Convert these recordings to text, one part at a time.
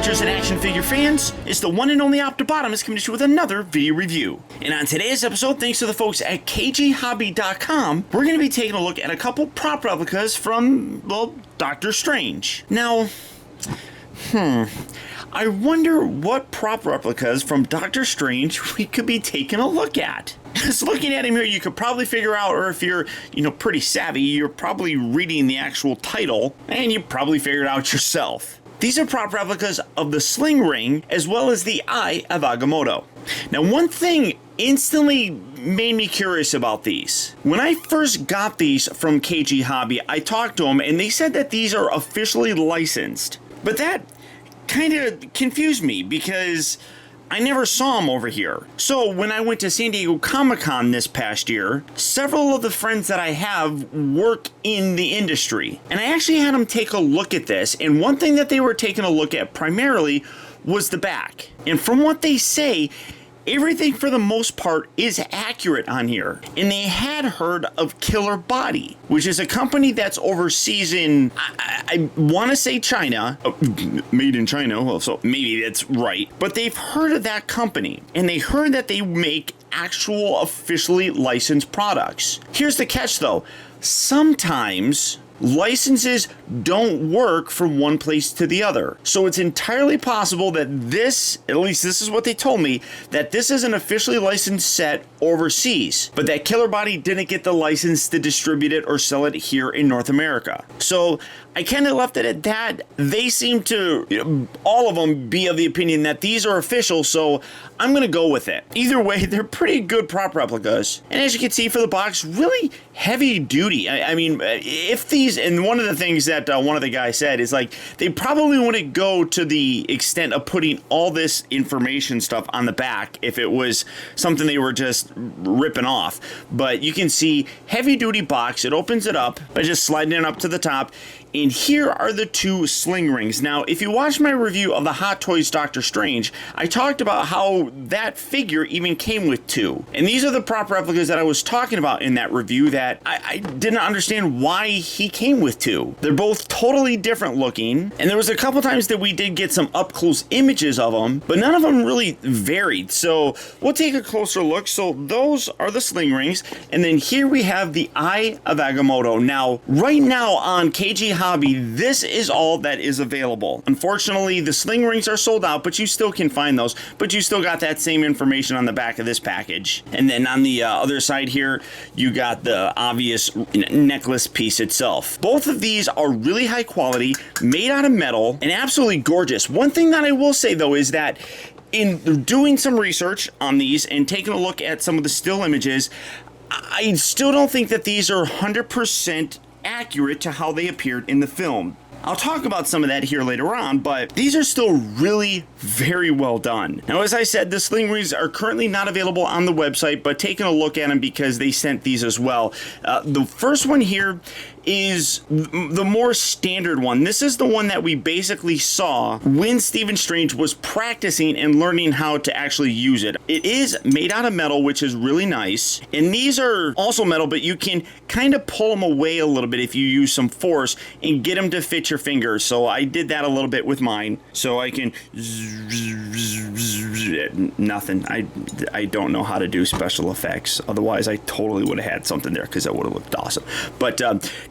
adventures and action figure fans, it's the one and only Optibotimus coming to you with another video review. And on today's episode, thanks to the folks at kghobby.com, we're going to be taking a look at a couple prop replicas from, well, Doctor Strange. Now, I wonder what prop replicas from Doctor Strange we could be taking a look at. Just looking at him here, you could probably figure out, or if you're, pretty savvy, you're probably reading the actual title, and you probably figured out yourself. These are prop replicas of the Sling Ring, as well as the Eye of Agamotto. Now, one thing instantly made me curious about these. When I first got these from KG Hobby, I talked to them, and they said that these are officially licensed. But that kind of confused me, because I never saw them over here. So when I went to San Diego Comic-Con this past year, several of the friends that I have work in the industry. And I actually had them take a look at this, and one thing that they were taking a look at primarily was the back. And from what they say, everything for the most part is accurate on here. And they had heard of Killerbody, which is a company that's overseas in, I want to say China, made in China, well, so maybe that's right. But they've heard of that company, and they heard that they make actual officially licensed products. Here's the catch though, sometimes licenses don't work from one place to the other. So it's entirely possible that this, at least this is what they told me, that this is an officially licensed set overseas, but that Killerbody didn't get the license to distribute it or sell it here in North America. So I kind of left it at that. They seem to, all of them, be of the opinion that these are official, so I'm going to go with it. Either way, they're pretty good prop replicas. And as you can see for the box, really heavy duty. I mean, if these, and one of the things that one of the guys said is like, they probably wouldn't go to the extent of putting all this information stuff on the back if it was something they were just ripping off. But you can see heavy duty box. It opens it up by just sliding it up to the top. And here are the two Sling Rings. Now, if you watch my review of the Hot Toys Doctor Strange, I talked about how that figure even came with two. And these are the prop replicas that I was talking about in that review that I didn't understand why he came with two. They're both totally different looking. And there was a couple times that we did get some up-close images of them, but none of them really varied. So we'll take a closer look. So those are the Sling Rings. And then here we have the Eye of Agamotto. Now, right now on KG Hobby, this is all that is available. Unfortunately, the Sling Rings are sold out, but you still can find those. But you still got that same information on the back of this package. And then on the other side here, you got the obvious necklace piece itself. Both of these are really high quality, made out of metal, and absolutely gorgeous. One thing that I will say though is that in doing some research on these and taking a look at some of the still images, I still don't think that these are 100% accurate to how they appeared in the film. I'll talk about some of that here later on, but these are still really very well done. Now, as I said, the Sling Rings are currently not available on the website, but taking a look at them because they sent these as well. The first one here is the more standard one. This is the one that we basically saw when Stephen Strange was practicing and learning how to actually use it. It is made out of metal, which is really nice. And these are also metal, but you can kind of pull them away a little bit if you use some force and get them to fit your fingers. So I did that a little bit with mine. So I can nothing. I don't know how to do special effects. Otherwise, I totally would have had something there because that would have looked awesome. But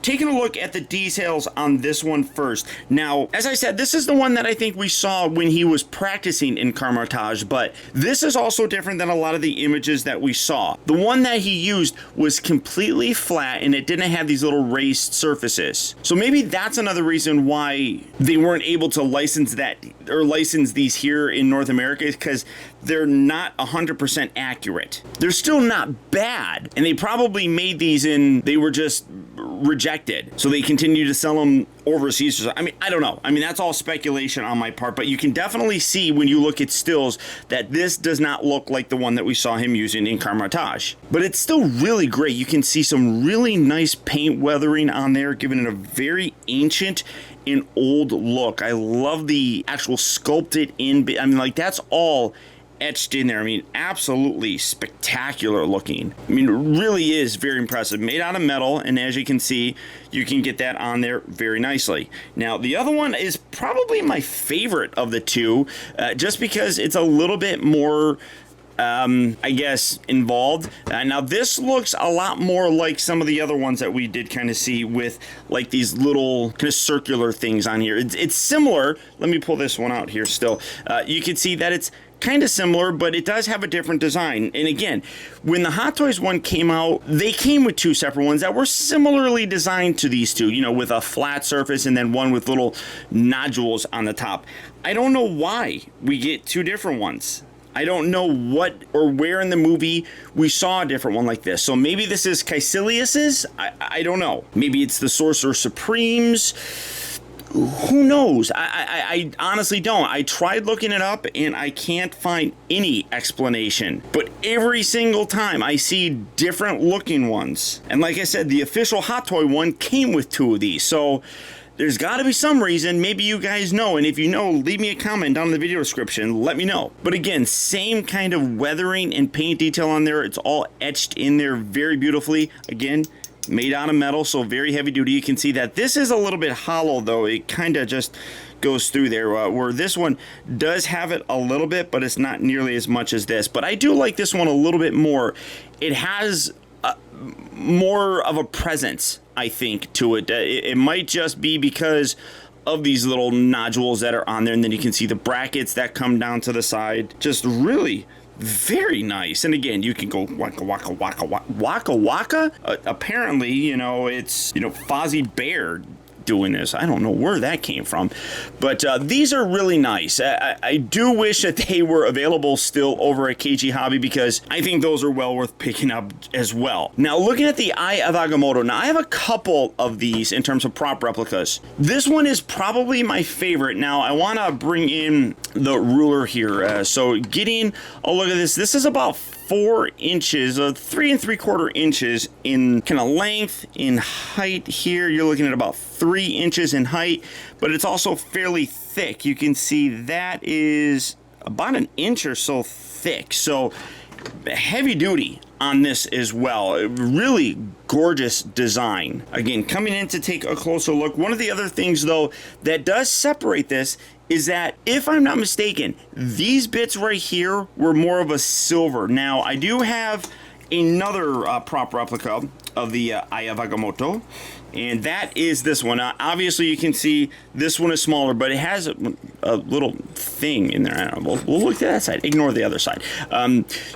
taking a look at the details on this one first. Now, as I said, this is the one that I think we saw when he was practicing in Kamar-Taj, but this is also different than a lot of the images that we saw. The one that he used was completely flat and it didn't have these little raised surfaces. So maybe that's another reason why they weren't able to license that or license these here in North America, is because they're not 100% accurate. They're still not bad, and they probably made these and they were just rejected, so they continue to sell them overseas. I mean, I don't know. I mean, that's all speculation on my part, but you can definitely see when you look at stills that this does not look like the one that we saw him using in Kamar-Taj. But it's still really great. You can see some really nice paint weathering on there, giving it a very ancient and old look. I love the actual sculpted in, I mean, like, that's all etched in there. I mean, absolutely spectacular looking. I mean, it really is very impressive. Made out of metal, and as you can see, you can get that on there very nicely. Now, the other one is probably my favorite of the two, just because it's a little bit more I guess, involved. Now, this looks a lot more like some of the other ones that we did kind of see with, like, these little kind of circular things on here. It's similar. Let me pull this one out here still. You can see that it's kind of similar, but it does have a different design. And again, when the Hot Toys one came out, they came with two separate ones that were similarly designed to these two, you know, with a flat surface and then one with little nodules on the top. I don't know why we get two different ones. I don't know what or where in the movie we saw a different one like this. So maybe this is Caecilius's? I don't know. Maybe it's the Sorcerer Supreme's? Who knows? I honestly don't. I tried looking it up and I can't find any explanation. But every single time I see different looking ones. And like I said, the official Hot Toy one came with two of these. So there's got to be some reason. Maybe you guys know, and if you know, leave me a comment down in the video description. Let me know. But again, same kind of weathering and paint detail on there. It's all etched in there very beautifully. Again, made out of metal, so very heavy duty. You can see that this is a little bit hollow, though. It kind of just goes through there, where this one does have it a little bit, but it's not nearly as much as this. But I do like this one a little bit more. It has more of a presence, I think, to it. It might just be because of these little nodules that are on there, and then you can see the brackets that come down to the side. Just really very nice. And again, you can go waka waka waka waka waka. Apparently, you know, it's, you know, Fozzie Bear doing this. I don't know where that came from, but these are really nice. I do wish that they were available still over at KG Hobby, because I think those are well worth picking up as well. Now, looking at the Eye of Agamotto, now I have a couple of these in terms of prop replicas. This one is probably my favorite. Now, I want to bring in the ruler here. So getting a look at this, this is about 4 inches, 3 3/4 inches in kind of length. In height here, you're looking at about 3 inches in height, but it's also fairly thick. You can see that is about 1 inch or so thick. So heavy duty on this as well. Really gorgeous design. Again, coming in to take a closer look, one of the other things though that does separate this is that, if I'm not mistaken, these bits right here were more of a silver. Now, I do have another prop replica of the Eye of Agamotto, and that is this one. Obviously, you can see this one is smaller, but it has a little thing in there. I don't know. We'll look at that side. Ignore the other side.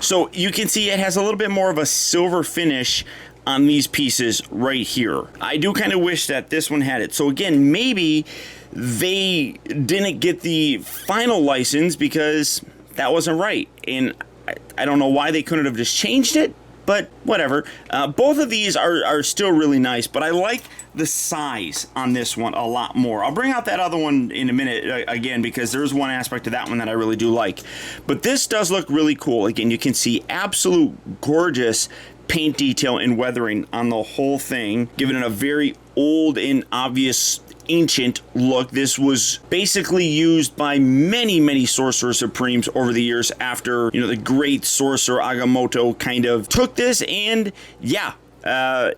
So you can see it has a little bit more of a silver finish on these pieces right here. I do kind of wish that this one had it. So again, maybe they didn't get the final license because that wasn't right. And I don't know why they couldn't have just changed it, but whatever. Both of these are still really nice, but I like the size on this one a lot more. I'll bring out that other one in a minute again, because there's one aspect to that one that I really do like. But this does look really cool. Again, you can see absolute gorgeous paint detail and weathering on the whole thing, giving it a very old and obvious ancient look. This was basically used by many Sorcerer Supremes over the years after, you know, the great Sorcerer Agamotto kind of took this and, yeah,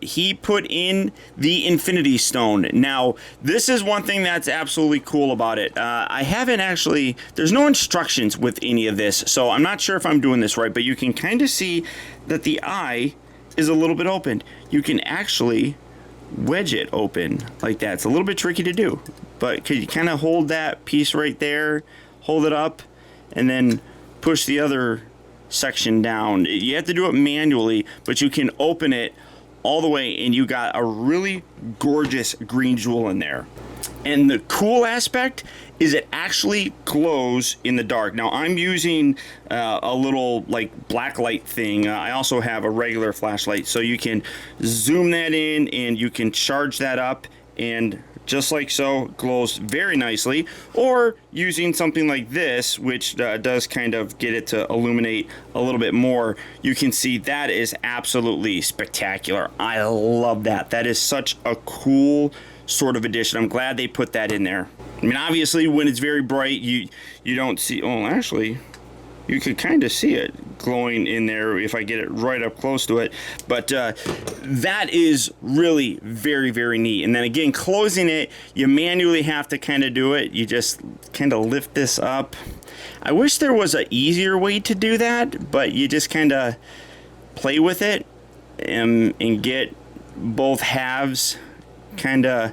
he put in the Infinity Stone. Now, this is one thing that's absolutely cool about it. I haven't actually, there's no instructions with any of this, so I'm not sure if I'm doing this right, but you can kind of see that the eye is a little bit open. You can actually wedge it open like that. It's a little bit tricky to do, but could you kind of hold that piece right there, hold it up, and then push the other section down. You have to do it manually, but you can open it all the way and you got a really gorgeous green jewel in there. And the cool aspect is it actually glows in the dark. Now, I'm using a little like black light thing. I also have a regular flashlight, so you can zoom that in and you can charge that up, and just like so, glows very nicely. Or using something like this, which does kind of get it to illuminate a little bit more, you can see that is absolutely spectacular. I love that. That is such a cool sort of addition. I'm glad they put that in there. I mean, obviously, when it's very bright, you don't see. Oh, actually, You could kind of see it glowing in there if I get it right up close to it. But that is really very, very neat. And then again, closing it, you manually have to kind of do it. You just kind of lift this up. I wish there was an easier way to do that, but you just kind of play with it and get both halves kind of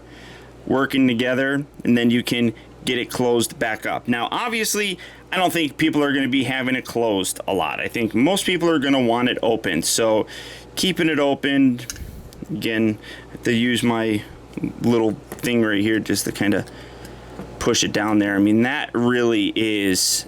working together, and then you can get it closed back up. Now, obviously, I don't think people are going to be having it closed a lot. I think most people are going to want it open. So keeping it open, again, I have to use my little thing right here just to kind of push it down there. I mean, that really is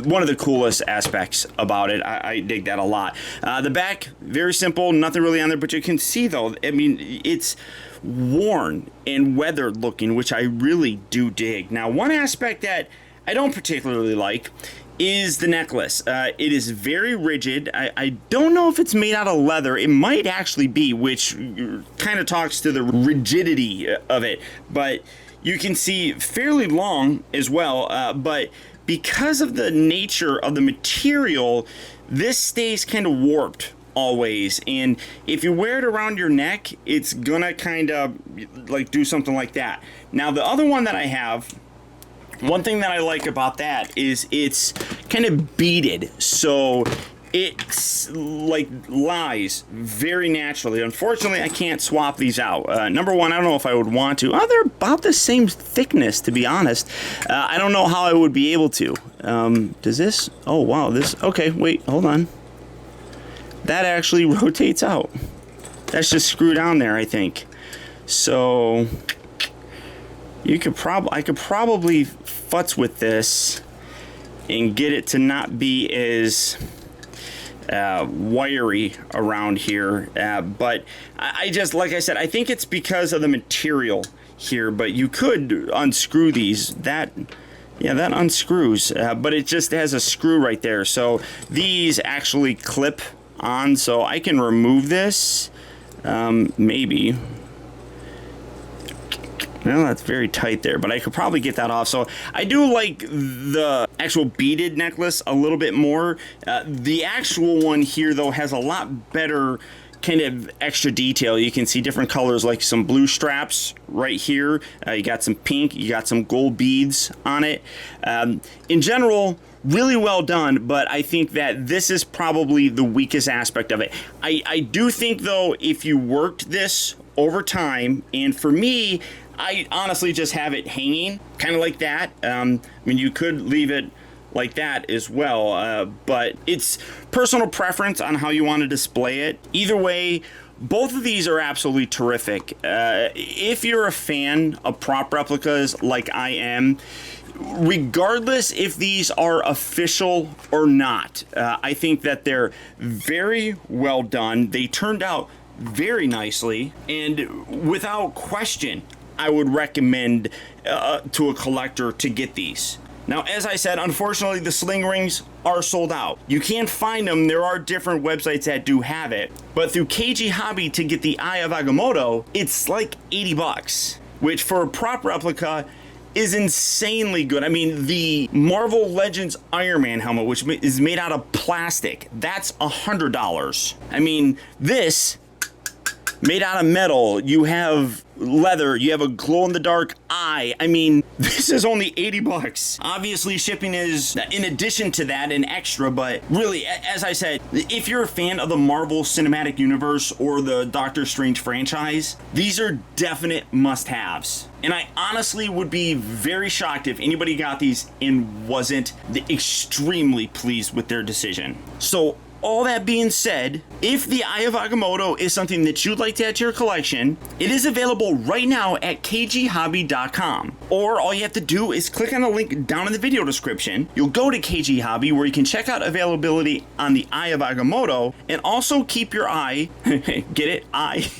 one of the coolest aspects about it. I dig that a lot. The back, very simple, nothing really on there, but you can see though, I mean, it's worn and weathered looking, which I really do dig. Now, one aspect that I don't particularly like is the necklace. It is very rigid. I don't know if it's made out of leather. It might actually be, which kind of talks to the rigidity of it, but you can see fairly long as well, but because of the nature of the material, this stays kind of warped always, and if you wear it around your neck, it's gonna kind of like do something like that. Now, the other one that I have, one thing that I like about that is it's kind of beaded, so it's like lies very naturally. Unfortunately, I can't swap these out. Number one, I don't know if I would want to. Oh, they're about the same thickness, to be honest. I don't know how I would be able to. Does this? Oh, wow. This. Okay, wait, hold on. That actually rotates out. That's just screwed on there, I think. So I could probably futz with this and get it to not be as wiry around here, but I just, like I said, I think it's because of the material here, but you could unscrew these. That unscrews, but it just has a screw right there, so these actually clip on, so I can remove this, maybe. Well, that's very tight there, but I could probably get that off. So I do like the actual beaded necklace a little bit more. The actual one here, though, has a lot better kind of extra detail. You can see different colors, like some blue straps right here. You got some pink, you got some gold beads on it. In general, really well done, but I think that this is probably the weakest aspect of it. I do think, though, if you worked this over time, and for me, I honestly just have it hanging kind of like that. I mean, you could leave it like that as well, but it's personal preference on how you want to display it. Either way, both of these are absolutely terrific. If you're a fan of prop replicas like I am, regardless if these are official or not, I think that they're very well done. They turned out very nicely, and without question, I would recommend to a collector to get these. Now, as I said, unfortunately, the Sling Rings are sold out. You can't find them. There are different websites that do have it. But through KG Hobby to get the Eye of Agamotto, it's like 80 bucks, which for a prop replica is insanely good. I mean, the Marvel Legends Iron Man helmet, which is made out of plastic, that's $100. I mean, this made out of metal, you have leather, you have a glow-in-the-dark eye. I mean, this is only 80 bucks. Obviously, shipping is, in addition to that, an extra, but really, as I said, if you're a fan of the Marvel Cinematic Universe or the Doctor Strange franchise, these are definite must-haves. And I honestly would be very shocked if anybody got these and wasn't extremely pleased with their decision. So, all that being said, if the Eye of Agamotto is something that you'd like to add to your collection, it is available right now at kghobby.com. Or all you have to do is click on the link down in the video description. You'll go to KG Hobby, where you can check out availability on the Eye of Agamotto, and also keep your eye, get it? Eye.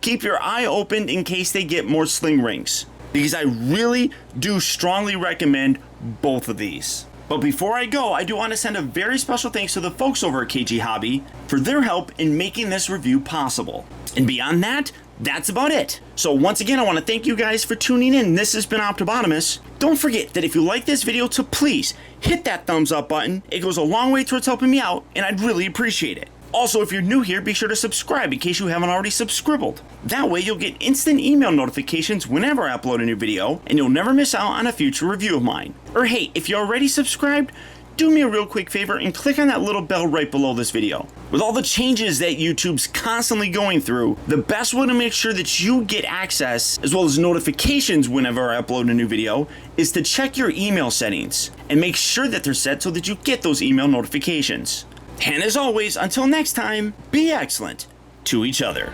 Keep your eye open in case they get more Sling Rings, because I really do strongly recommend both of these. But before I go, I do want to send a very special thanks to the folks over at KG Hobby for their help in making this review possible. And beyond that, that's about it. So once again, I want to thank you guys for tuning in. This has been Optibotimus. Don't forget that if you like this video, to please hit that thumbs up button. It goes a long way towards helping me out, and I'd really appreciate it. Also, if you're new here, be sure to subscribe in case you haven't already subscribed. That way you'll get instant email notifications whenever I upload a new video, and you'll never miss out on a future review of mine. Or hey, if you're already subscribed, do me a real quick favor and click on that little bell right below this video. With all the changes that YouTube's constantly going through, the best way to make sure that you get access, as well as notifications whenever I upload a new video, is to check your email settings, and make sure that they're set so that you get those email notifications. And as always, until next time, be excellent to each other.